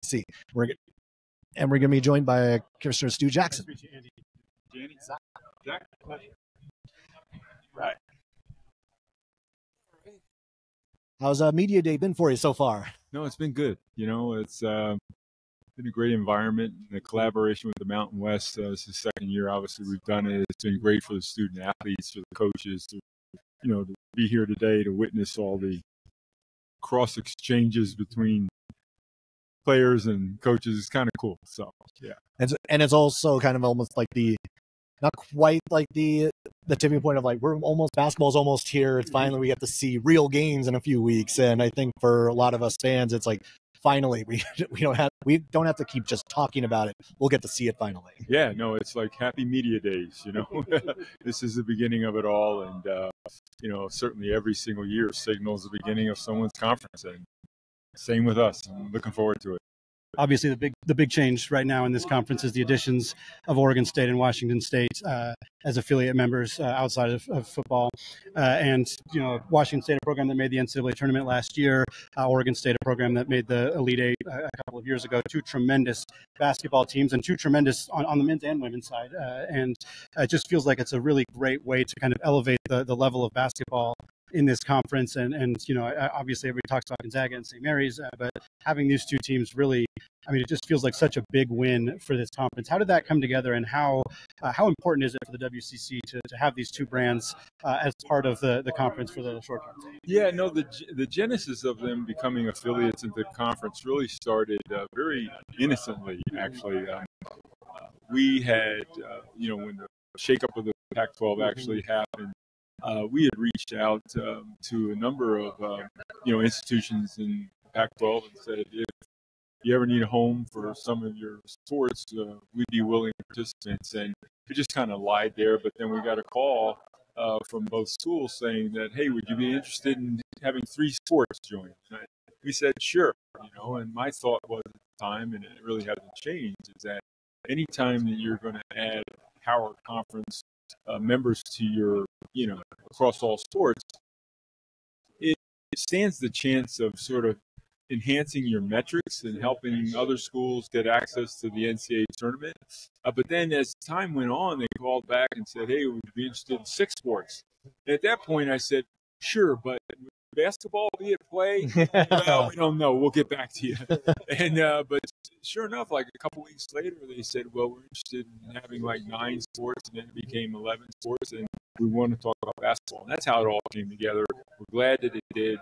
WCC. We're going to be joined by Commissioner Stu Jackson. Nice to meet you, Andy. Jack, pleasure. Right. How's Media Day been for you so far? No, it's been good. You know, it's been a great environment. The collaboration with the Mountain West, this is the second year, obviously, we've done it. It's been great for the student athletes, for the coaches, to be here today to witness all the cross exchanges between players and coaches is kind of cool. So, yeah. And it's also kind of almost like not quite like the tipping point of like, basketball's almost here. It's finally, we get to see real games in a few weeks. And I think for a lot of us fans, it's like, finally, we don't have to keep just talking about it. We'll get to see it finally. Yeah, no, it's like happy media days, This is the beginning of it all. And, certainly every single year signals the beginning of someone's conference. And same with us. I'm looking forward to it. Obviously, the big change right now in this conference is the additions of Oregon State and Washington State as affiliate members outside of football. Washington State, a program that made the NCAA tournament last year, Oregon State, a program that made the Elite Eight a couple of years ago. Two tremendous basketball teams and two tremendous on the men's and women's side. And it just feels like it's a really great way to kind of elevate the level of basketball in this conference. And obviously everybody talks about Gonzaga and St. Mary's, but having these two teams really, it just feels like such a big win for this conference. How did that come together, and how important is it for the WCC to have these two brands as part of the conference for the short term? Yeah, no, the genesis of them becoming affiliates into the conference really started very innocently, actually. We had, when the shakeup of the Pac-12 actually happened, we had reached out to a number of institutions in Pac-12 and said, if you ever need a home for some of your sports, we'd be willing participants. And we just kind of lied there. But then we got a call from both schools saying that, hey, would you be interested in having 3 sports join? And we said, sure. And my thought was at the time, and it really hasn't changed, is that anytime that you're going to add power conference members to your, across all sports, it stands the chance of sort of enhancing your metrics and helping other schools get access to the NCAA tournament. But then as time went on, they called back and said, hey, would you be interested in 6 sports? And at that point, I said, sure, but would basketball be at play? Well, we don't know. We'll get back to you. And but sure enough, like a couple weeks later, they said, well, we're interested in having like 9 sports, and then it became 11 sports, and we want to talk about basketball. And that's how it all came together. We're glad that it did.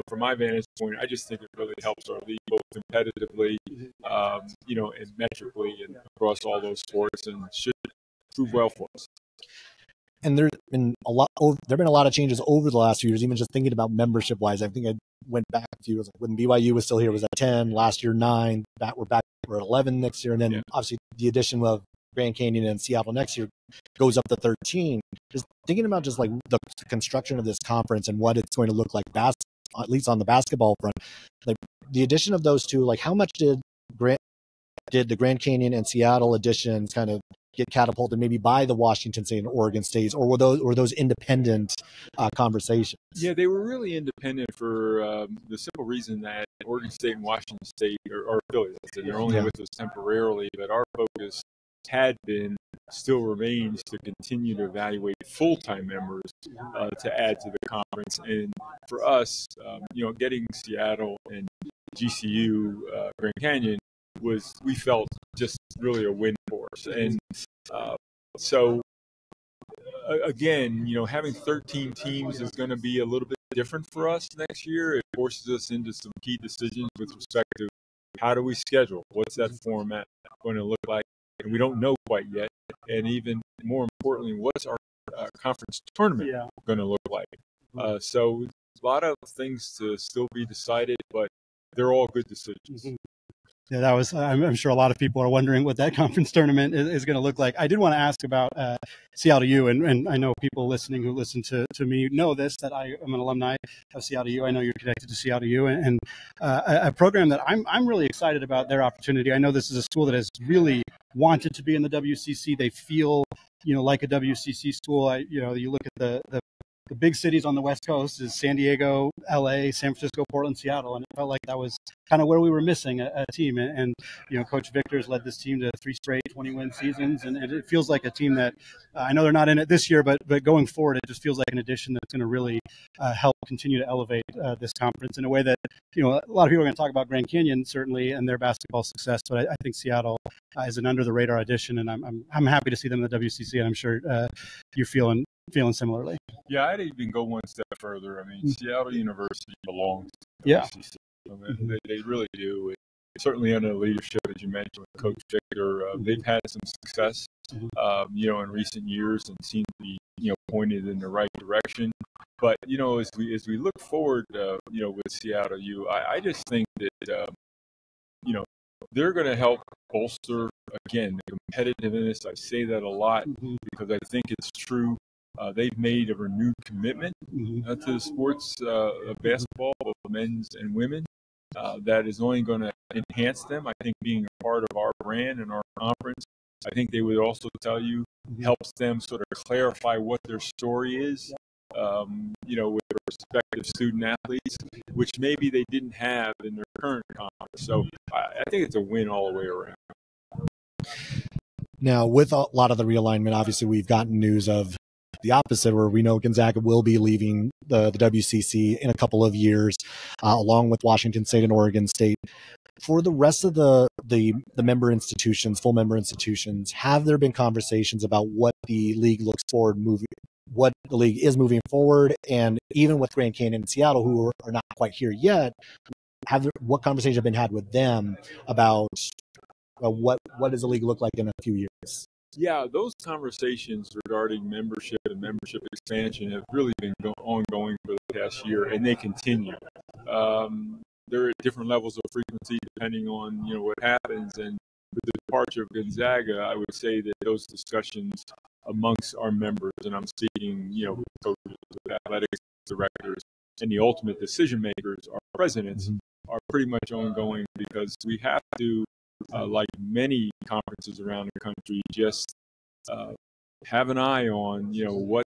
From my vantage point, I just think it really helps our league both competitively, and metrically and across all those sports, and should prove well for us. And there's been a lot of changes over the last few years, even just thinking about membership wise. I think I went back a few years when BYU was still here, was at 10, last year 9, we're at 11 next year. And then obviously the addition of Grand Canyon and Seattle next year goes up to 13. Just thinking about just like the construction of this conference and what it's going to look like, at least on the basketball front, like the addition of those two, like how much did the Grand Canyon and Seattle additions kind of get catapulted maybe by the Washington State and Oregon States, or were those independent conversations? Yeah, they were really independent for the simple reason that Oregon State and Washington State are affiliates, and they're only with us temporarily, but our focus had been, still remains, to continue to evaluate full-time members to add to the conference. And for us, getting Seattle and GCU, Grand Canyon, we felt just really a win for us. And again, having 13 teams is going to be a little bit different for us next year. It forces us into some key decisions with respect to how do we schedule? What's that format going to look like? And we don't know quite yet. And even more importantly, what's our conference tournament going to look like? So a lot of things to still be decided, but they're all good decisions. Yeah, that was. I'm sure a lot of people are wondering what that conference tournament is going to look like. I did want to ask about Seattle U, and I know people listening who listen to me know this, that I am an alumni of Seattle U. I know you're connected to Seattle U, and a program that I'm really excited about their opportunity. I know this is a school that has really wanted to be in the WCC. They feel, like a WCC school. You look at the the big cities on the West Coast is San Diego, LA, San Francisco, Portland, Seattle, and it felt like that was kind of where we were missing a team. And Coach Victor's led this team to 3 straight 20-win seasons, and it feels like a team that I know they're not in it this year, but going forward, it just feels like an addition that's going to really help continue to elevate this conference in a way that a lot of people are going to talk about Grand Canyon certainly and their basketball success, but I think Seattle is an under the radar addition, and I'm happy to see them in the WCC, and I'm sure you're feeling similarly. Yeah, I'd even go one step further. I mean, Seattle University belongs to the WCC. They really do. Certainly under the leadership, as you mentioned, with Coach Victor, they've had some success, in recent years and seem to be, pointed in the right direction. But, as we look forward, with Seattle U, I just think that, they're going to help bolster, again, the competitiveness. I say that a lot because I think it's true. They've made a renewed commitment to the sports of basketball, both men's and women. That is only going to enhance them. I think being a part of our brand and our conference, I think they would also tell you, helps them sort of clarify what their story is, with their respective student athletes, which maybe they didn't have in their current conference. So I think it's a win all the way around. Now, with a lot of the realignment, obviously we've gotten news of the opposite, where we know Gonzaga will be leaving the WCC in a couple of years, along with Washington State and Oregon State. For the rest of the member institutions, full member institutions, have there been conversations about what the league looks forward what the league is moving forward? And even with Grand Canyon and Seattle, who are not quite here yet, what conversations have been had with them about what does the league look like in a few years? Yeah, those conversations regarding membership and membership expansion have really been ongoing for the past year, and they continue. They're at different levels of frequency depending on what happens. And with the departure of Gonzaga, I would say that those discussions amongst our members, and I'm speaking, with coaches, with athletics directors, and the ultimate decision makers, our presidents, are pretty much ongoing, because we have to, like many conferences around the country, just have an eye on, what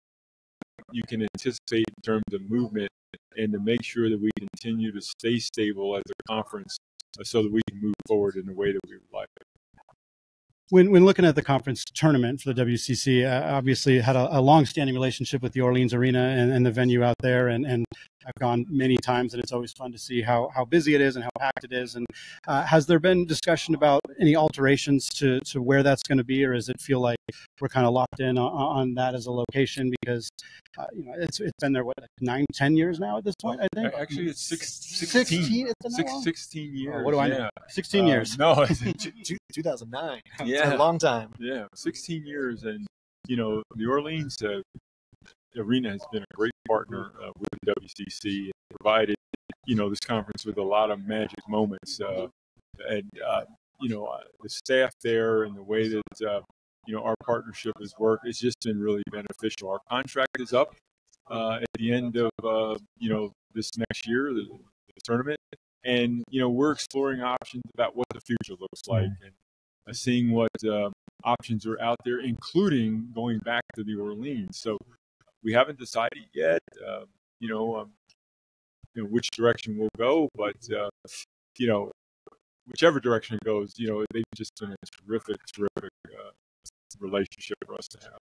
you can anticipate in terms of movement, and to make sure that we continue to stay stable as a conference so that we can move forward in the way that we would like. When looking at the conference tournament for the WCC, obviously had a long-standing relationship with the Orleans Arena and the venue out there, and I've gone many times, and it's always fun to see how busy it is and how packed it is. And has there been discussion about any alterations to where that's going to be, or does it feel like we're kind of locked in on that as a location? Because it's been there 9-10 years now at this point, I think. Actually, it's 16. 16. It's been that long? 16 years. Oh, what do I know? 16 years. No, 2009. Yeah. It's a long time. Yeah, 16 years. And, the Orleans Arena has been a great partner with the WCC, and provided, this conference with a lot of magic moments. The staff there and the way that, our partnership has worked, it's just been really beneficial. Our contract is up at the end of, this next year, the tournament. And, we're exploring options about what the future looks like, and seeing what options are out there, including going back to the Orleans. So we haven't decided yet, which direction we'll go, but, whichever direction it goes, they've just been a terrific relationship for us to have.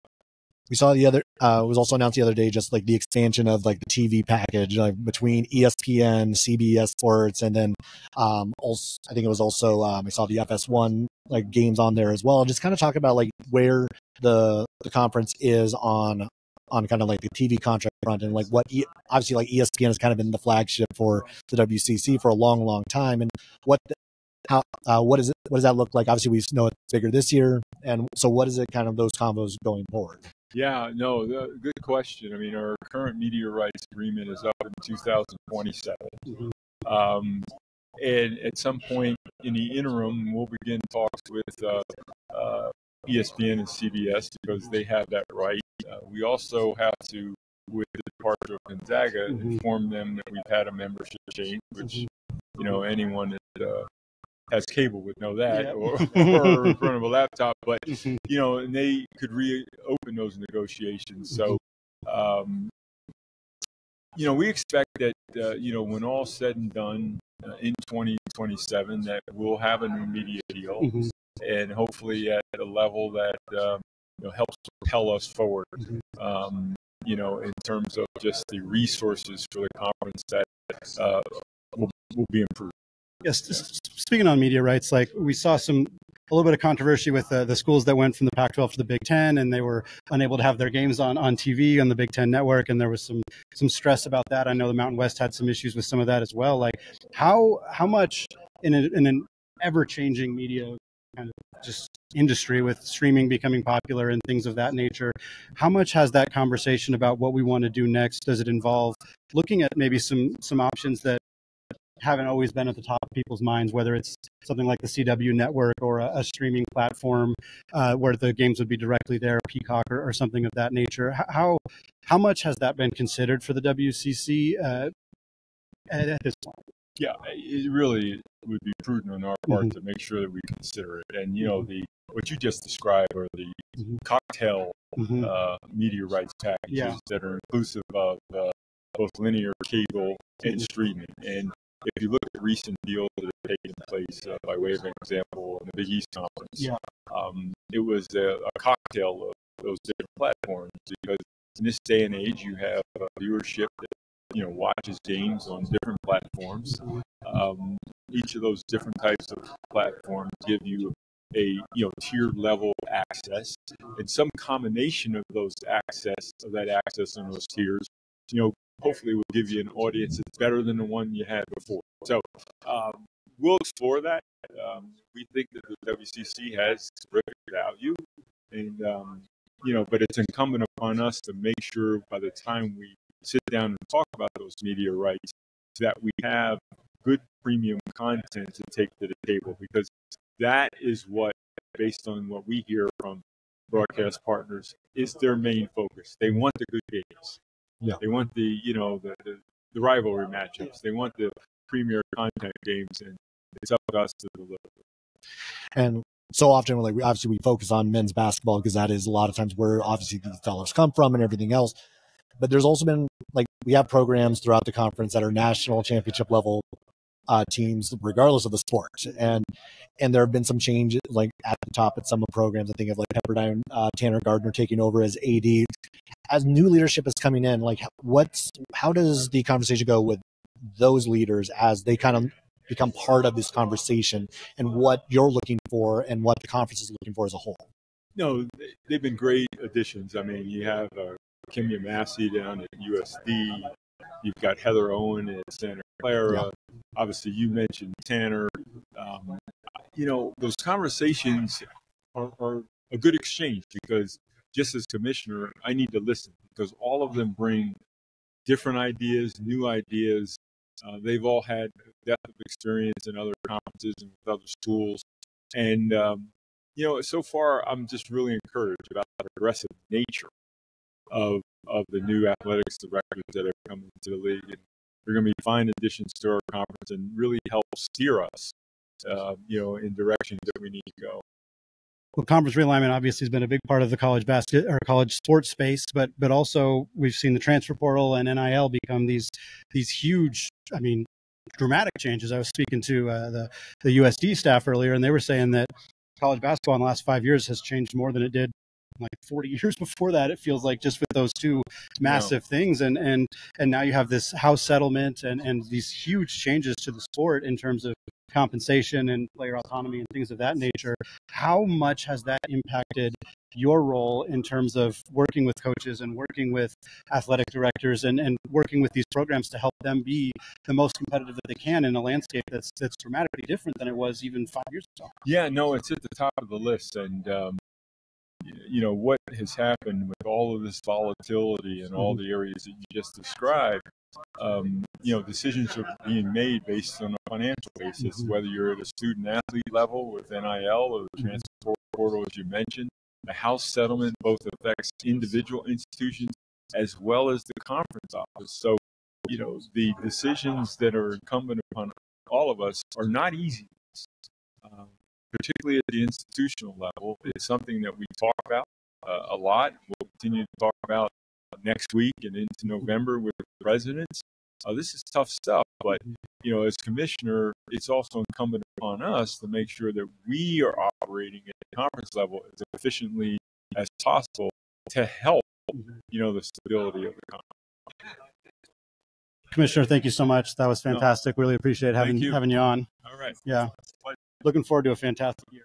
We saw it was also announced the other day, just like the expansion of like the TV package, like between ESPN, CBS Sports, and then also I think it was also I saw the FS1 like games on there as well. Just kind of talk about like where the conference is on kind of like the TV contract front, and like obviously like ESPN has kind of been the flagship for the WCC for a long time, and what does that look like? Obviously we know it's bigger this year, and so what is it kind of those combos going forward? Yeah, no, good question. I mean, our current media rights agreement is up in 2027. And at some point in the interim, we'll begin talks with ESPN and CBS, because they have that right. We also have to, with the departure of Gonzaga, inform them that we've had a membership change, which, anyone that has cable would know that, or in front of a laptop, but, and they could reopen those negotiations. So we expect that, when all said and done in 2027, that we'll have a new media deal, and hopefully at a level that helps propel us forward. In terms of just the resources for the conference that will be improved. Yes, speaking on media rights, like we saw a little bit of controversy with the schools that went from the Pac-12 to the Big Ten, and they were unable to have their games on TV on the Big Ten network, and there was some stress about that. I know the Mountain West had some issues with some of that as well. Like how much in an ever-changing media kind of just industry with streaming becoming popular and things of that nature, how much has that conversation about what we want to do next, does it involve looking at maybe some options that haven't always been at the top of people's minds, whether it's something like the CW network or a streaming platform where the games would be directly there, Peacock or something of that nature? How much has that been considered for the WCC at this point? Yeah, it really would be prudent on our part to make sure that we consider it. And, what you just described are the cocktail media rights packages that are inclusive of both linear, cable, and streaming. And if you look at recent deals that have taken place, by way of an example, in the Big East Conference, it was a cocktail of those different platforms, because in this day and age, you have viewership that watches games on different platforms. Each of those different types of platforms give you a tiered level access, and some combination of that access on those tiers, hopefully will give you an audience that's better than the one you had before. So we'll explore that. We think that the WCC has terrific value, and but it's incumbent upon us to make sure by the time we sit down and talk about those media rights that we have good premium content to take to the table, because that is what, based on what we hear from broadcast partners, is their main focus. They want the good games. Yeah. They want the rivalry matchups. They want the premier content games, and it's up to us to deliver. And so often, we focus on men's basketball because that is a lot of times where obviously these dollars come from and everything else. But there's also been, we have programs throughout the conference that are national championship level teams, regardless of the sport. And there have been some changes, at the top at some of the programs. I think of Pepperdine, Tanner Gardner taking over as AD. As new leadership is coming in, how does the conversation go with those leaders as they kind of become part of this conversation, and what you're looking for and what the conference is looking for as a whole? No, they've been great additions. I mean, you have Kimya Massey down at USD. You've got Heather Owen at Santa Clara. Yeah. Obviously, you mentioned Tanner. Those conversations are a good exchange, because just as commissioner, I need to listen, because all of them bring different ideas, new ideas. They've all had depth of experience in other conferences and with other schools. And, so far, I'm just really encouraged about the progressive nature of the new athletics directors that have come into the league. And they're going to be fine additions to our conference and really help steer us, in directions that we need to go. Well, conference realignment obviously has been a big part of the college college sports space, but also we've seen the transfer portal and NIL become these huge, dramatic changes. I was speaking to the USD staff earlier, and they were saying that college basketball in the last 5 years has changed more than it did 40 years before that. It feels like, just with those two massive things, and now you have this house settlement and these huge changes to the sport in terms of compensation and player autonomy and things of that nature. How much has that impacted your role in terms of working with coaches and working with athletic directors and working with these programs to help them be the most competitive that they can in a landscape that's dramatically different than it was even 5 years ago? Yeah, no, it's at the top of the list. And what has happened with all of this volatility in all the areas that you just described, decisions are being made based on a financial basis, whether you're at a student athlete level with NIL or the transfer portal, as you mentioned. The house settlement both affects individual institutions as well as the conference office. So, the decisions that are incumbent upon all of us are not easy. Particularly at the institutional level. It's something that we talk about a lot. We'll continue to talk about next week and into November with the presidents. This is tough stuff, but as commissioner, it's also incumbent upon us to make sure that we are operating at the conference level as efficiently as possible to help, the stability of the conference. Commissioner, thank you so much. That was fantastic. Really appreciate having you on. All right. Yeah. Looking forward to a fantastic year.